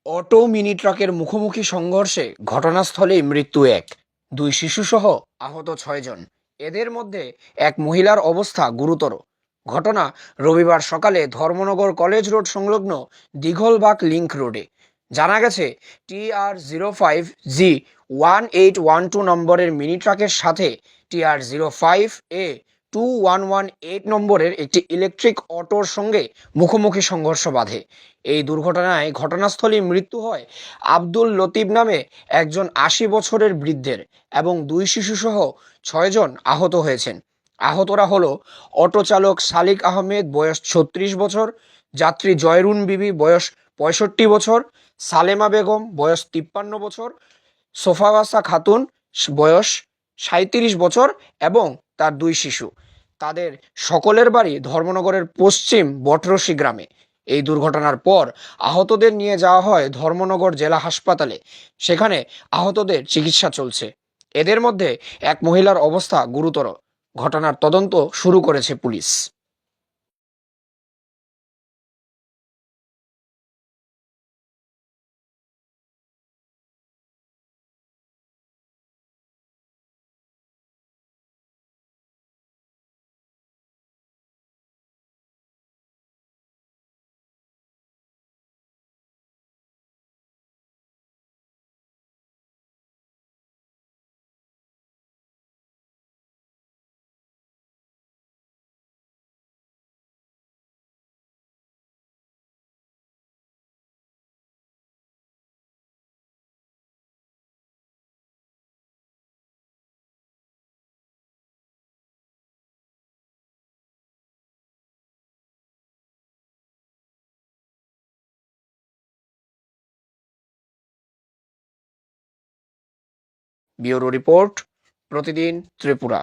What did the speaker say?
Auto mini ট্রাকের মুখোমুখি সংঘর্ষে ঘটনাস্থলেই মৃত্যু এক, দুই শিশুসহ আহত 6 জন। এদের মধ্যে এক মহিলার অবস্থা গুরুতর। ঘটনা রবিবার সকালে ধর্মনগর কলেজ রোড সংলগ্ন দীঘলবাগ লিংক রোডে। জানা গেছে, TR05G1812 নম্বরের মিনি ট্রাকের সাথে TR05A2118 নম্বরের একটি ইলেকট্রিক অটোর সঙ্গে মুখোমুখি সংঘর্ষ বাধে। এই দুর্ঘটনায় ঘটনাস্থলেই মৃত্যু হয় আব্দুল লতিফ নামে একজন 80 বছরের বৃদ্ধের এবং দুই শিশুসহ 6 জন আহত হয়েছেন। আহতরা হলো অটো চালক সালিক আহমেদ, বয়স 36 বছর, যাত্রী জয়রুন বিবি, বয়স 65 বছর, সালেমা বেগম, বয়স 53 বছর, সোফাওয়াসা খাতুন, বয়স 37 বছর এবং তার দুই শিশু। তাদের সকলের বাড়ি ধর্মনগরের পশ্চিম বটরশি গ্রামে। এই দুর্ঘটনার পর আহতদের নিয়ে যাওয়া হয় ধর্মনগর জেলা হাসপাতালে। সেখানে আহতদের চিকিৎসা চলছে। এদের মধ্যে এক মহিলার অবস্থা গুরুতর। ঘটনার তদন্ত শুরু করেছে পুলিশ। ব্যুরো রিপোর্ট, প্রতিদিন ত্রিপুরা।